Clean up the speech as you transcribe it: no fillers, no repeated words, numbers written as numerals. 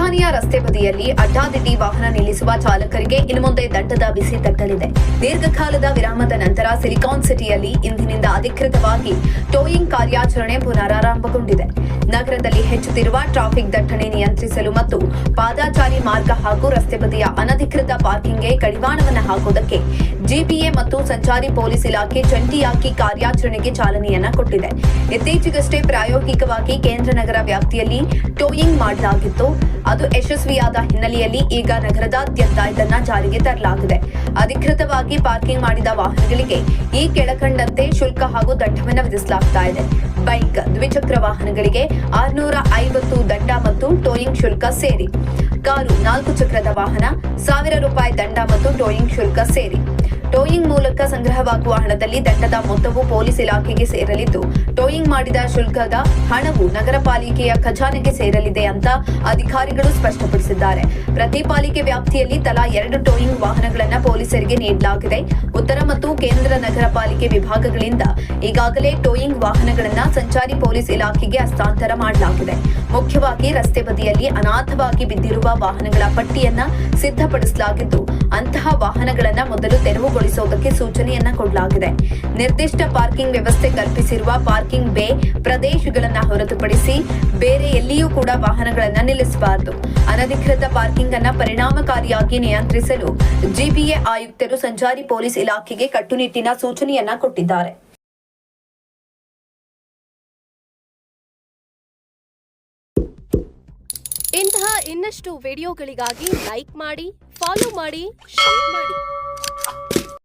ರಾಜಧಾನಿಯ ರಸ್ತೆ ಬದಿಯಲ್ಲಿ ಅಡ್ಡಾದಿಡ್ಡಿ ವಾಹನ ನಿಲ್ಲಿಸುವ ಚಾಲಕರಿಗೆ ಇನ್ನು ಮುಂದೆ ದಂಡದ ಬಿಸಿ ತಟ್ಟಲಿದೆ. ದೀರ್ಘಕಾಲದ ವಿರಾಮದ ನಂತರ ಸಿಲಿಕಾನ್ ಸಿಟಿಯಲ್ಲಿ ಇಂದಿನಿಂದ ಅಧಿಕೃತವಾಗಿ ಟೋಯಿಂಗ್ ಕಾರ್ಯಾಚರಣೆ ಪುನರಾರಂಭಗೊಂಡಿದೆ. ನಗರದಲ್ಲಿ ಹೆಚ್ಚುತ್ತಿರುವ ಟ್ರಾಫಿಕ್ ದಟ್ಟಣೆ ನಿಯಂತ್ರಿಸಲು ಮತ್ತು ಪಾದಾಚಾರಿ ಮಾರ್ಗ ಹಾಗೂ ರಸ್ತೆ ಬದಿಯ ಅನಧಿಕೃತ ಪಾರ್ಕಿಂಗ್ಗೆ ಕಡಿವಾಣವನ್ನು ಹಾಕುವುದಕ್ಕೆ ಜಿಪಿಎ ಮತ್ತು ಸಂಚಾರಿ ಪೊಲೀಸ್ ಇಲಾಖೆ ಜಂಟಿಯಾಗಿ ಕಾರ್ಯಾಚರಣೆಗೆ ಚಾಲನೆಯನ್ನ ಕೊಟ್ಟಿದೆ. ಇತ್ತೀಚೆಗಷ್ಟೇ ಪ್ರಾಯೋಗಿಕವಾಗಿ ಕೇಂದ್ರ ನಗರ ವ್ಯಾಪ್ತಿಯಲ್ಲಿ ಟೋಯಿಂಗ್ ಮಾಡಲಾಗಿತ್ತು. ಅದು ಯಶಸ್ವಿಯಾದ ಹಿನ್ನೆಲೆಯಲ್ಲಿ ಈಗ ನಗರದಾದ್ಯಂತ ಇದನ್ನ ಜಾರಿಗೆ ತರಲಾಗಿದೆ. ಅಧಿಕೃತವಾಗಿ ಪಾರ್ಕಿಂಗ್ ಮಾಡಿದ ವಾಹನಗಳಿಗೆ ಈ ಕೆಳಕಂಡಂತೆ ಶುಲ್ಕ ಹಾಗೂ ದಂಡವನ್ನು ವಿಧಿಸಲಾಗ್ತಾ ಇದೆ. ಬೈಕ್, ದ್ವಿಚಕ್ರ ವಾಹನಗಳಿಗೆ 650 ದಂಡ ಮತ್ತು ಟೋಯಿಂಗ್ ಶುಲ್ಕ ಸೇರಿ, ಕಾರು, 4 ಚಕ್ರದ ವಾಹನ ₹1000 ದಂಡ ಮತ್ತು ಟೋಯಿಂಗ್ ಶುಲ್ಕ ಸೇರಿ. ಟೋಯಿಂಗ್ ಮೂಲಕ ಸಂಗ್ರಹವಾಗುವ ಹಣದಲ್ಲಿ ದಂಡದ ಮೊತ್ತವು ಪೊಲೀಸ್ ಇಲಾಖೆಗೆ ಸೇರಲಿದ್ದು, ಟೋಯಿಂಗ್ ಮಾಡಿದ ಶುಲ್ಕದ ಹಣವು ನಗರ ಪಾಲಿಕೆಯ ಖಜಾನೆಗೆ ಸೇರಲಿದೆ ಅಂತ ಅಧಿಕಾರಿಗಳು ಸ್ಪಷ್ಟಪಡಿಸಿದ್ದಾರೆ. ಪ್ರತಿ ಪಾಲಿಕೆ ವ್ಯಾಪ್ತಿಯಲ್ಲಿ ತಲಾ 2 ಟೋಯಿಂಗ್ ವಾಹನಗಳನ್ನು ಪೊಲೀಸರಿಗೆ ನೀಡಲಾಗಿದೆ. ಉತ್ತರ ಮತ್ತು ಕೇಂದ್ರ ನಗರ ಪಾಲಿಕೆ ವಿಭಾಗಗಳಿಂದ ಈಗಾಗಲೇ ಟೋಯಿಂಗ್ ವಾಹನಗಳನ್ನು ಸಂಚಾರಿ ಪೊಲೀಸ್ ಇಲಾಖೆಗೆ ಹಸ್ತಾಂತರ ಮಾಡಲಾಗಿದೆ. ಮುಖ್ಯವಾಗಿ ರಸ್ತೆ ಬದಿಯಲ್ಲಿ ಅನಾಥವಾಗಿ ಬಿದ್ದಿರುವ ವಾಹನಗಳ ಪಟ್ಟಿಯನ್ನ ಸಿದ್ಧಪಡಿಸಲಾಗಿದ್ದು, ಅಂತಹ ವಾಹನಗಳನ್ನು ಮೊದಲು ತೆರವುಗೊಳಿಸುವುದಕ್ಕೆ ಸೂಚನೆಯನ್ನ ಕೊಡಲಾಗಿದೆ. ನಿರ್ದಿಷ್ಟ ಪಾರ್ಕಿಂಗ್ ವ್ಯವಸ್ಥೆ ಕಲ್ಪಿಸಿರುವ ಪಾರ್ಕಿಂಗ್ ಬೇ ಪ್ರದೇಶಗಳನ್ನು ಹೊರತುಪಡಿಸಿ ಬೇರೆ ಎಲ್ಲಿಯೂ ಕೂಡ ವಾಹನಗಳನ್ನು ನಿಲ್ಲಿಸಬಾರದು. ಅನಧಿಕೃತ ಪಾರ್ಕಿಂಗ್ ಅನ್ನು ಪರಿಣಾಮಕಾರಿಯಾಗಿ ನಿಯಂತ್ರಿಸಲು ಜಿಪಿಎ ಆಯುಕ್ತರು ಸಂಚಾರಿ ಪೊಲೀಸ್ ಇಲಾಖೆಗೆ ಕಟ್ಟುನಿಟ್ಟಿನ ಸೂಚನೆಯನ್ನ ಕೊಟ್ಟಿದ್ದಾರೆ. ಇಂತಹ ಇನ್ನಷ್ಟು ವಿಡಿಯೋಗಳಿಗಾಗಿ ಲೈಕ್ ಮಾಡಿ, ಫಾಲೋ ಮಾಡಿ, ಶೇರ್ ಮಾಡಿ.